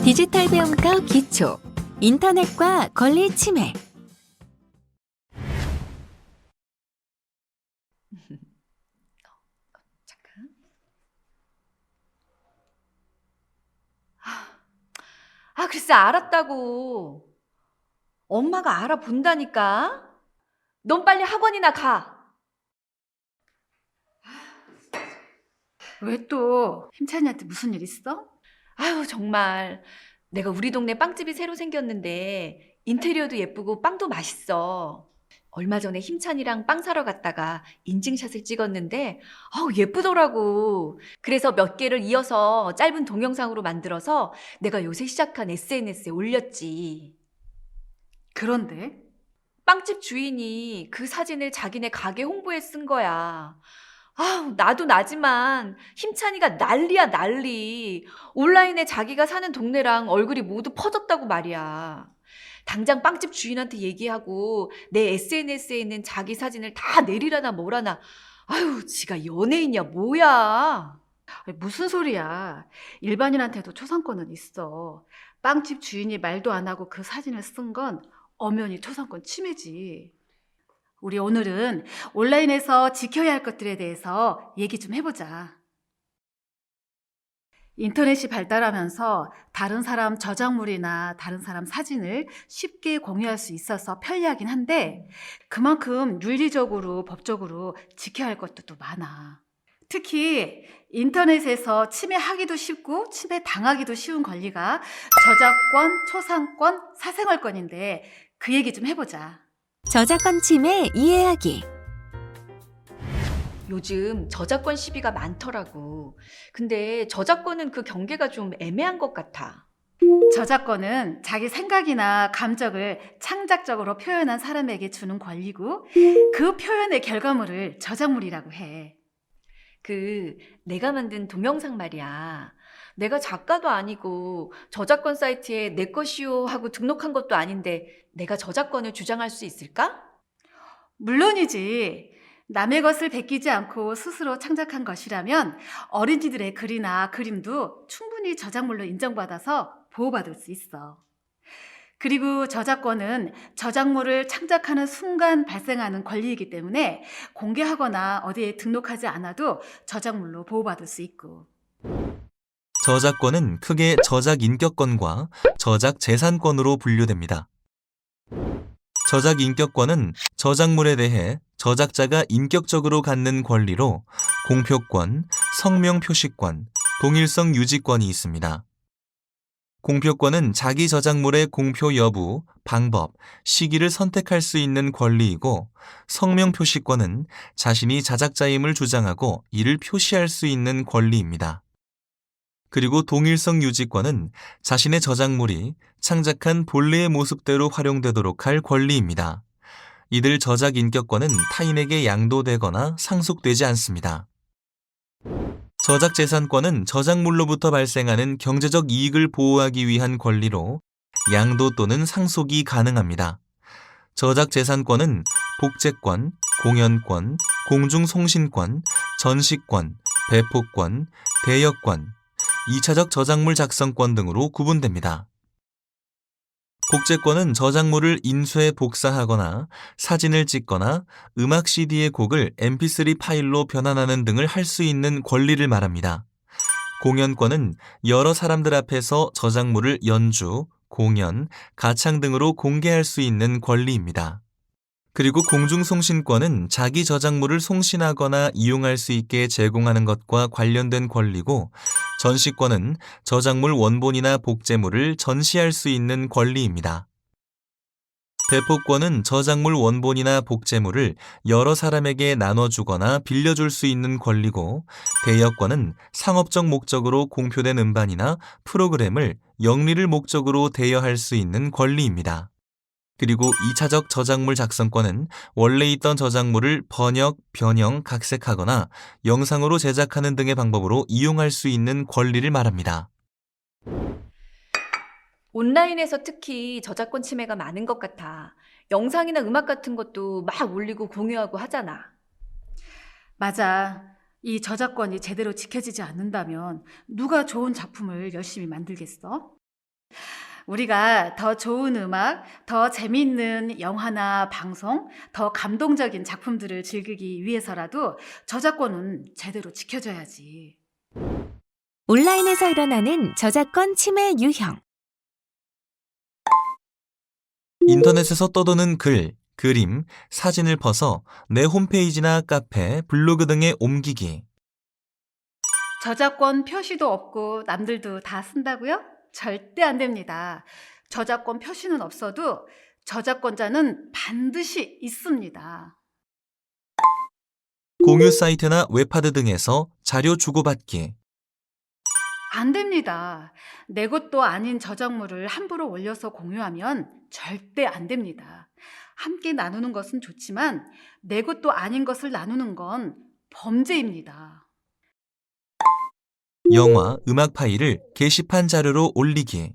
디지털 배움과 기초, 인터넷과 권리 침해. 잠깐. 글쎄 알았다고. 엄마가 알아본다니까. 넌 빨리 학원이나 가. 왜 또 힘찬이한테 무슨 일 있어? 아유 정말 내가 우리 동네 빵집이 새로 생겼는데 인테리어도 예쁘고 빵도 맛있어. 얼마 전에 힘찬이랑 빵 사러 갔다가 인증샷을 찍었는데 예쁘더라고. 그래서 몇 개를 이어서 짧은 동영상으로 만들어서 내가 요새 시작한 SNS에 올렸지. 그런데 빵집 주인이 그 사진을 자기네 가게 홍보에 쓴 거야. 나도 나지만 힘찬이가 난리야 난리. 온라인에 자기가 사는 동네랑 얼굴이 모두 퍼졌다고 말이야. 당장 빵집 주인한테 얘기하고 내 SNS에 있는 자기 사진을 다 내리라나 뭐라나. 지가 연예인이야 뭐야. 아니, 무슨 소리야. 일반인한테도 초상권은 있어. 빵집 주인이 말도 안 하고 그 사진을 쓴 건 엄연히 초상권 침해지. 우리 오늘은 온라인에서 지켜야 할 것들에 대해서 얘기 좀 해보자. 인터넷이 발달하면서 다른 사람 저작물이나 다른 사람 사진을 쉽게 공유할 수 있어서 편리하긴 한데 그만큼 윤리적으로, 법적으로 지켜야 할 것도 많아. 특히 인터넷에서 침해하기도 쉽고 침해당하기도 쉬운 권리가 저작권, 초상권, 사생활권인데 그 얘기 좀 해보자. 저작권 침해 이해하기. 요즘 저작권 시비가 많더라고. 근데 저작권은 그 경계가 좀 애매한 것 같아. 저작권은 자기 생각이나 감정을 창작적으로 표현한 사람에게 주는 권리고 그 표현의 결과물을 저작물이라고 해. 내가 만든 동영상 말이야. 내가 작가도 아니고 저작권 사이트에 내 것이요 하고 등록한 것도 아닌데 내가 저작권을 주장할 수 있을까? 물론이지. 남의 것을 베끼지 않고 스스로 창작한 것이라면 어린이들의 글이나 그림도 충분히 저작물로 인정받아서 보호받을 수 있어. 그리고 저작권은 저작물을 창작하는 순간 발생하는 권리이기 때문에 공개하거나 어디에 등록하지 않아도 저작물로 보호받을 수 있고. 저작권은 크게 저작인격권과 저작재산권으로 분류됩니다. 저작인격권은 저작물에 대해 저작자가 인격적으로 갖는 권리로 공표권, 성명표시권, 동일성 유지권이 있습니다. 공표권은 자기 저작물의 공표 여부, 방법, 시기를 선택할 수 있는 권리이고 성명표시권은 자신이 자작자임을 주장하고 이를 표시할 수 있는 권리입니다. 그리고 동일성 유지권은 자신의 저작물이 창작한 본래의 모습대로 활용되도록 할 권리입니다. 이들 저작인격권은 타인에게 양도되거나 상속되지 않습니다. 저작재산권은 저작물로부터 발생하는 경제적 이익을 보호하기 위한 권리로 양도 또는 상속이 가능합니다. 저작재산권은 복제권, 공연권, 공중송신권, 전시권, 배포권, 대여권, 2차적 저작물 작성권 등으로 구분됩니다. 복제권은 저작물을 인쇄 복사하거나 사진을 찍거나 음악 CD의 곡을 MP3 파일로 변환하는 등을 할 수 있는 권리를 말합니다. 공연권은 여러 사람들 앞에서 저작물을 연주, 공연, 가창 등으로 공개할 수 있는 권리입니다. 그리고 공중송신권은 자기 저작물을 송신하거나 이용할 수 있게 제공하는 것과 관련된 권리고, 전시권은 저작물 원본이나 복제물을 전시할 수 있는 권리입니다. 배포권은 저작물 원본이나 복제물을 여러 사람에게 나눠주거나 빌려줄 수 있는 권리고, 대여권은 상업적 목적으로 공표된 음반이나 프로그램을 영리를 목적으로 대여할 수 있는 권리입니다. 그리고 2차적 저작물 작성권은 원래 있던 저작물을 번역, 변형, 각색하거나 영상으로 제작하는 등의 방법으로 이용할 수 있는 권리를 말합니다. 온라인에서 특히 저작권 침해가 많은 것 같아. 영상이나 음악 같은 것도 막 올리고 공유하고 하잖아. 맞아. 이 저작권이 제대로 지켜지지 않는다면 누가 좋은 작품을 열심히 만들겠어? 우리가 더 좋은 음악, 더 재미있는 영화나 방송, 더 감동적인 작품들을 즐기기 위해서라도 저작권은 제대로 지켜줘야지. 온라인에서 일어나는 저작권 침해 유형. 인터넷에서 떠도는 글, 그림, 사진을 퍼서 내 홈페이지나 카페, 블로그 등에 옮기기. 저작권 표시도 없고 남들도 다 쓴다고요? 절대 안 됩니다. 저작권 표시는 없어도 저작권자는 반드시 있습니다. 공유 사이트나 웹하드 등에서 자료 주고받기. 안 됩니다. 내 것도 아닌 저작물을 함부로 올려서 공유하면 절대 안 됩니다. 함께 나누는 것은 좋지만 내 것도 아닌 것을 나누는 건 범죄입니다. 영화, 음악 파일을 게시판 자료로 올리기.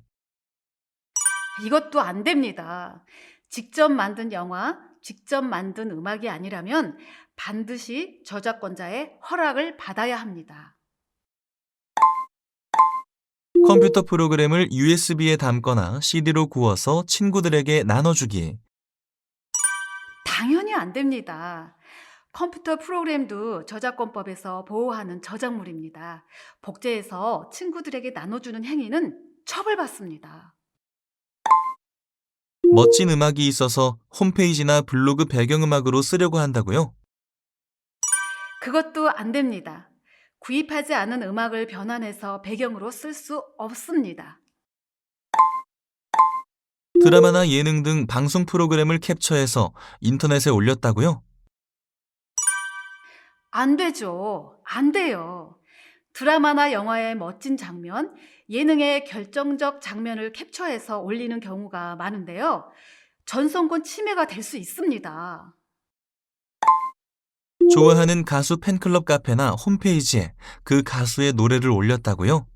이것도 안 됩니다. 직접 만든 영화, 직접 만든 음악이 아니라면 반드시 저작권자의 허락을 받아야 합니다. 컴퓨터 프로그램을 USB에 담거나 CD로 구워서 친구들에게 나눠주기. 당연히 안 됩니다. 컴퓨터 프로그램도 저작권법에서 보호하는 저작물입니다. 복제해서 친구들에게 나눠주는 행위는 처벌받습니다. 멋진 음악이 있어서 홈페이지나 블로그 배경음악으로 쓰려고 한다고요? 그것도 안 됩니다. 구입하지 않은 음악을 변환해서 배경으로 쓸 수 없습니다. 드라마나 예능 등 방송 프로그램을 캡처해서 인터넷에 올렸다고요? 안 되죠. 안 돼요. 드라마나 영화의 멋진 장면, 예능의 결정적 장면을 캡처해서 올리는 경우가 많은데요. 전성권 침해가 될 수 있습니다. 좋아하는 가수 팬클럽 카페나 홈페이지에 그 가수의 노래를 올렸다고요?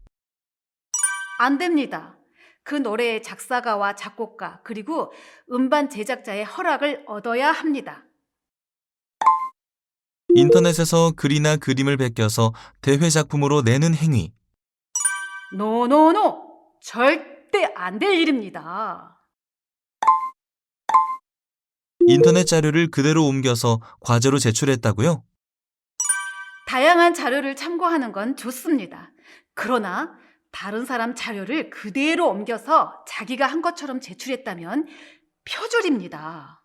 안 됩니다. 그 노래의 작사가와 작곡가, 그리고 음반 제작자의 허락을 얻어야 합니다. 인터넷에서 글이나 그림을 베껴서 대회 작품으로 내는 행위. 노노노! 절대 안 될 일입니다. 인터넷 자료를 그대로 옮겨서 과제로 제출했다고요? 다양한 자료를 참고하는 건 좋습니다. 그러나 다른 사람 자료를 그대로 옮겨서 자기가 한 것처럼 제출했다면 표절입니다.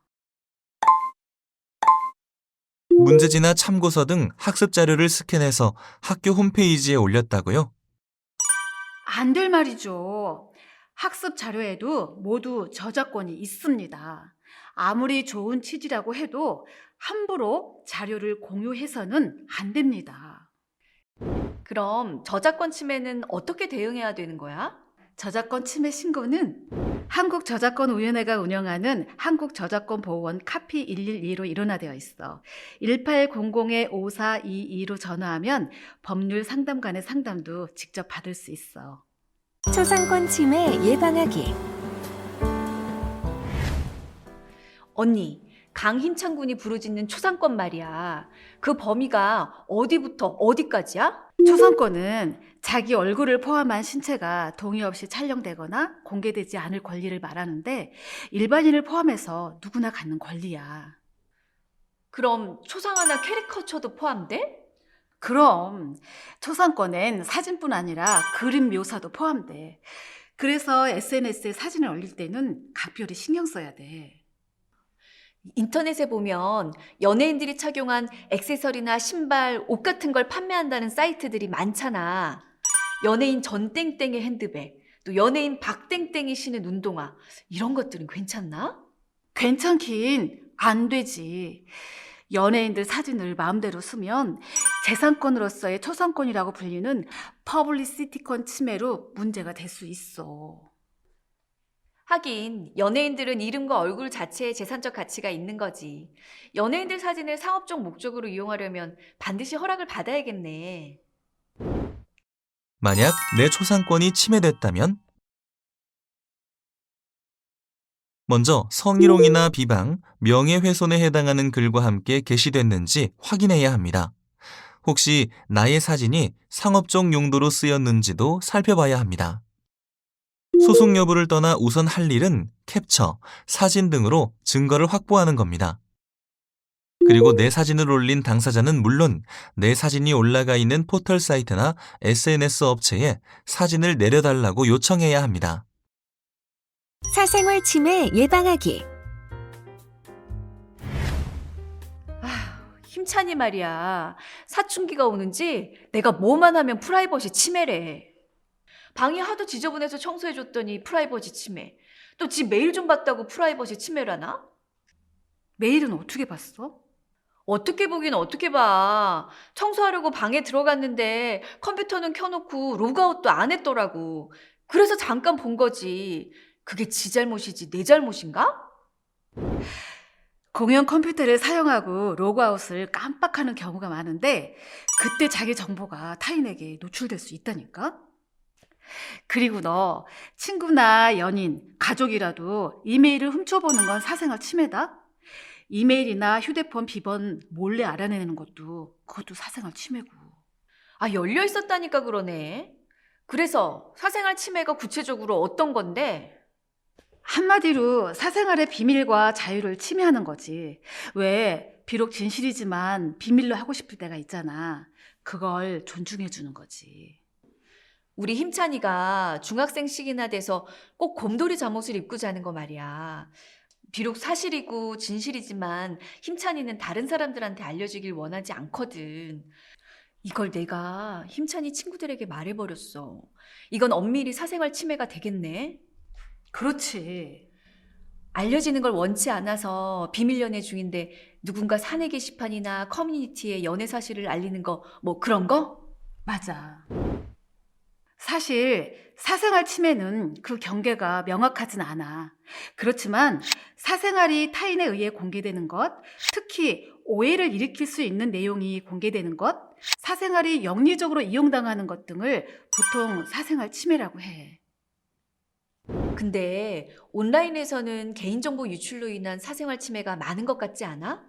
문제지나 참고서 등 학습 자료를 스캔해서 학교 홈페이지에 올렸다고요? 안 될 말이죠. 학습 자료에도 모두 저작권이 있습니다. 아무리 좋은 취지라고 해도 함부로 자료를 공유해서는 안 됩니다. 그럼 저작권 침해는 어떻게 대응해야 되는 거야? 저작권 침해 신고는 한국저작권위원회가 운영하는 한국저작권보호원 카피 112로 일원화되어 있어. 1800-5422로 전화하면 법률 상담관의 상담도 직접 받을 수 있어. 초상권 침해 예방하기. 언니, 강힘찬 군이 부르짖는 초상권 말이야. 그 범위가 어디부터 어디까지야? 초상권은 자기 얼굴을 포함한 신체가 동의 없이 촬영되거나 공개되지 않을 권리를 말하는데 일반인을 포함해서 누구나 갖는 권리야. 그럼 초상화나 캐리커처도 포함돼? 그럼 초상권엔 사진뿐 아니라 그림 묘사도 포함돼. 그래서 SNS에 사진을 올릴 때는 각별히 신경 써야 돼. 인터넷에 보면 연예인들이 착용한 액세서리나 신발, 옷 같은 걸 판매한다는 사이트들이 많잖아. 연예인 전땡땡의 핸드백, 또 연예인 박땡땡이 신은 운동화, 이런 것들은 괜찮나? 괜찮긴 안 되지. 연예인들 사진을 마음대로 쓰면 재산권으로서의 초상권이라고 불리는 퍼블리시티권 침해로 문제가 될 수 있어. 하긴 연예인들은 이름과 얼굴 자체에 재산적 가치가 있는 거지. 연예인들 사진을 상업적 목적으로 이용하려면 반드시 허락을 받아야겠네. 만약 내 초상권이 침해됐다면 먼저 성희롱이나 비방, 명예훼손에 해당하는 글과 함께 게시됐는지 확인해야 합니다. 혹시 나의 사진이 상업적 용도로 쓰였는지도 살펴봐야 합니다. 소송 여부를 떠나 우선 할 일은 캡처, 사진 등으로 증거를 확보하는 겁니다. 그리고 내 사진을 올린 당사자는 물론 내 사진이 올라가 있는 포털 사이트나 SNS 업체에 사진을 내려달라고 요청해야 합니다. 사생활 침해 예방하기. 힘찬이 말이야. 사춘기가 오는지 내가 뭐만 하면 프라이버시 침해래. 방이 하도 지저분해서 청소해줬더니 프라이버시 침해. 또 지 메일 좀 봤다고 프라이버시 침해라나? 메일은 어떻게 봤어? 어떻게 보긴 어떻게 봐. 청소하려고 방에 들어갔는데 컴퓨터는 켜놓고 로그아웃도 안 했더라고. 그래서 잠깐 본 거지. 그게 지 잘못이지 내 잘못인가? 공용 컴퓨터를 사용하고 로그아웃을 깜빡하는 경우가 많은데 그때 자기 정보가 타인에게 노출될 수 있다니까? 그리고 너 친구나 연인, 가족이라도 이메일을 훔쳐보는 건 사생활 침해다? 이메일이나 휴대폰 비번 몰래 알아내는 그것도 사생활 침해고. 열려 있었다니까 그러네. 그래서 사생활 침해가 구체적으로 어떤 건데? 한마디로 사생활의 비밀과 자유를 침해하는 거지. 왜 비록 진실이지만 비밀로 하고 싶을 때가 있잖아. 그걸 존중해 주는 거지. 우리 힘찬이가 중학생식이나 돼서 꼭 곰돌이 잠옷을 입고 자는 거 말이야. 비록 사실이고 진실이지만 힘찬이는 다른 사람들한테 알려지길 원하지 않거든. 이걸 내가 힘찬이 친구들에게 말해버렸어. 이건 엄밀히 사생활 침해가 되겠네. 그렇지. 알려지는 걸 원치 않아서 비밀 연애 중인데 누군가 사내 게시판이나 커뮤니티에 연애 사실을 알리는 거 뭐 그런 거? 맞아. 사실 사생활 침해는 그 경계가 명확하진 않아. 그렇지만 사생활이 타인에 의해 공개되는 것, 특히 오해를 일으킬 수 있는 내용이 공개되는 것, 사생활이 영리적으로 이용당하는 것 등을 보통 사생활 침해라고 해. 근데 온라인에서는 개인정보 유출로 인한 사생활 침해가 많은 것 같지 않아?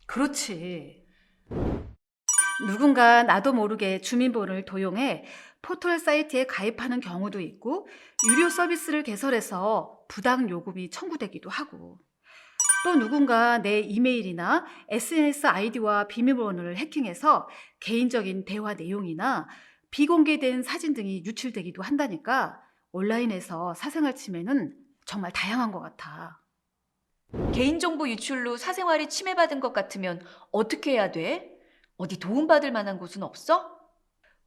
그렇지. 누군가 나도 모르게 주민번호를 도용해 포털 사이트에 가입하는 경우도 있고 유료 서비스를 개설해서 부당 요금이 청구되기도 하고 또 누군가 내 이메일이나 SNS 아이디와 비밀번호를 해킹해서 개인적인 대화 내용이나 비공개된 사진 등이 유출되기도 한다니까 온라인에서 사생활 침해는 정말 다양한 것 같아. 개인정보 유출로 사생활이 침해받은 것 같으면 어떻게 해야 돼? 어디 도움받을 만한 곳은 없어?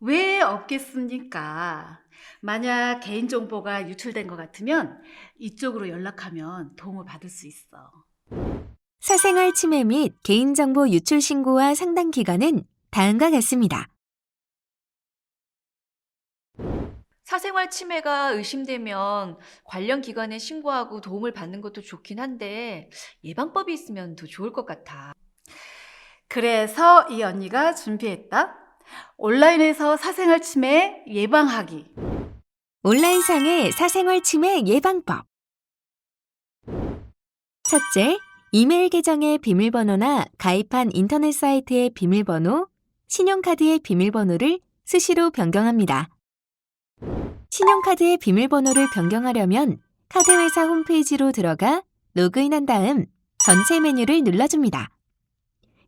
왜 없겠습니까? 만약 개인정보가 유출된 것 같으면 이쪽으로 연락하면 도움을 받을 수 있어. 사생활 침해 및 개인정보 유출 신고와 상담 기간은 다음과 같습니다. 사생활 침해가 의심되면 관련 기관에 신고하고 도움을 받는 것도 좋긴 한데 예방법이 있으면 더 좋을 것 같아. 그래서 이 언니가 준비했다. 온라인에서 사생활 침해 예방하기. 온라인상의 사생활 침해 예방법. 첫째, 이메일 계정의 비밀번호나 가입한 인터넷 사이트의 비밀번호, 신용카드의 비밀번호를 수시로 변경합니다. 신용카드의 비밀번호를 변경하려면 카드회사 홈페이지로 들어가 로그인한 다음 전체 메뉴를 눌러줍니다.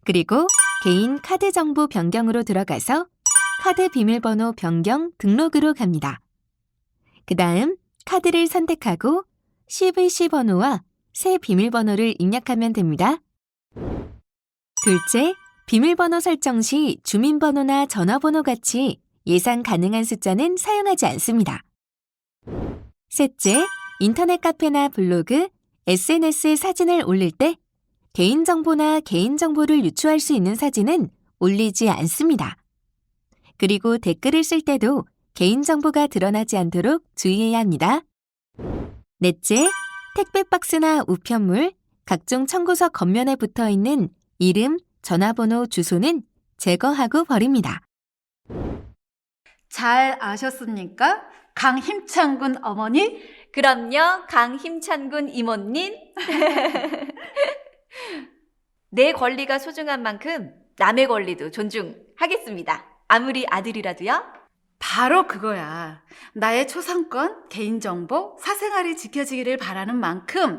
그리고 개인 카드 정보 변경으로 들어가서 카드 비밀번호 변경 등록으로 갑니다. 그 다음 카드를 선택하고 CVC 번호와 새 비밀번호를 입력하면 됩니다. 둘째, 비밀번호 설정 시 주민번호나 전화번호 같이 예상 가능한 숫자는 사용하지 않습니다. 셋째, 인터넷 카페나 블로그, SNS에 사진을 올릴 때 개인정보나 개인정보를 유추할 수 있는 사진은 올리지 않습니다. 그리고 댓글을 쓸 때도 개인정보가 드러나지 않도록 주의해야 합니다. 넷째, 택배 박스나 우편물, 각종 청구서 겉면에 붙어 있는 이름, 전화번호, 주소는 제거하고 버립니다. 잘 아셨습니까? 강힘찬 군 어머니? 그럼요, 강힘찬군 이모님. 내 권리가 소중한 만큼 남의 권리도 존중하겠습니다. 아무리 아들이라도요. 바로 그거야. 나의 초상권, 개인정보, 사생활이 지켜지기를 바라는 만큼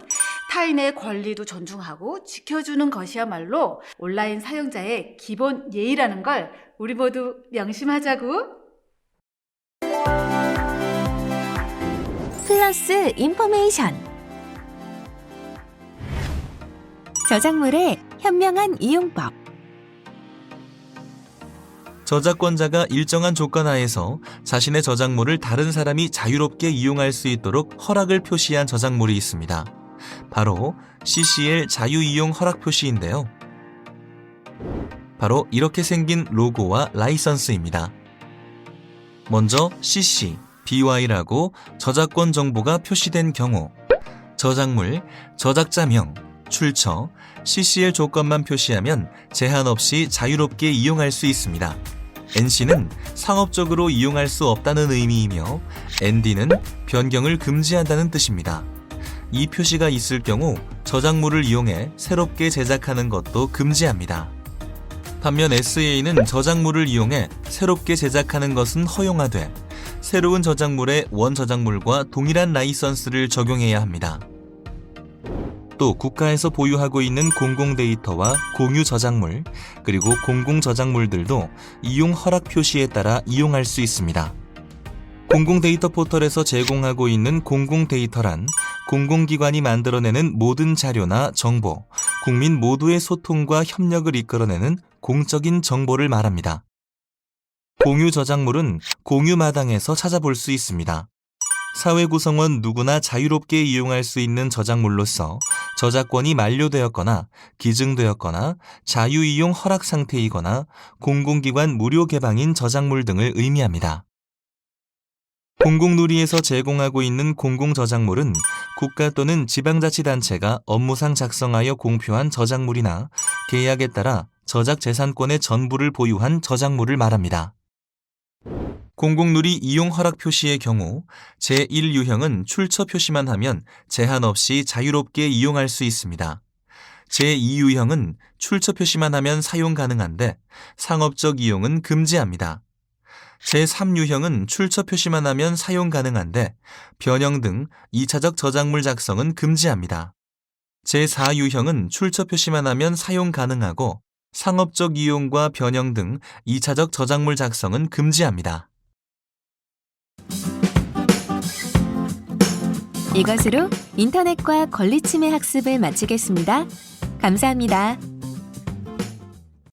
타인의 권리도 존중하고 지켜주는 것이야말로 온라인 사용자의 기본 예의라는 걸 우리 모두 명심하자고. 플러스 인포메이션. 저작물의 현명한 이용법. 저작권자가 일정한 조건 하에서 자신의 저작물을 다른 사람이 자유롭게 이용할 수 있도록 허락을 표시한 저작물이 있습니다. 바로 CCL 자유이용 허락 표시인데요. 바로 이렇게 생긴 로고와 라이선스입니다. 먼저 CC, BY라고 저작권 정보가 표시된 경우 저작물, 저작자명, 출처, CCL 조건만 표시하면 제한 없이 자유롭게 이용할 수 있습니다. NC는 상업적으로 이용할 수 없다는 의미이며 ND는 변경을 금지한다는 뜻입니다. 이 표시가 있을 경우 저작물을 이용해 새롭게 제작하는 것도 금지합니다. 반면 SA는 저작물을 이용해 새롭게 제작하는 것은 허용하되 새로운 저작물에 원 저작물과 동일한 라이선스를 적용해야 합니다. 또 국가에서 보유하고 있는 공공 데이터와 공유 저작물, 그리고 공공 저작물들도 이용 허락 표시에 따라 이용할 수 있습니다. 공공 데이터 포털에서 제공하고 있는 공공 데이터란 공공기관이 만들어내는 모든 자료나 정보, 국민 모두의 소통과 협력을 이끌어내는 공적인 정보를 말합니다. 공유 저작물은 공유 마당에서 찾아볼 수 있습니다. 사회 구성원 누구나 자유롭게 이용할 수 있는 저작물로서 저작권이 만료되었거나 기증되었거나 자유이용 허락 상태이거나 공공기관 무료 개방인 저작물 등을 의미합니다. 공공누리에서 제공하고 있는 공공저작물은 국가 또는 지방자치단체가 업무상 작성하여 공표한 저작물이나 계약에 따라 저작재산권의 전부를 보유한 저작물을 말합니다. 공공누리 이용 허락 표시의 경우 제1유형은 출처 표시만 하면 제한 없이 자유롭게 이용할 수 있습니다. 제2유형은 출처 표시만 하면 사용 가능한데 상업적 이용은 금지합니다. 제3유형은 출처 표시만 하면 사용 가능한데 변형 등 2차적 저작물 작성은 금지합니다. 제4유형은 출처 표시만 하면 사용 가능하고 상업적 이용과 변형 등 2차적 저작물 작성은 금지합니다. 이것으로 인터넷과 권리침해 학습을 마치겠습니다. 감사합니다.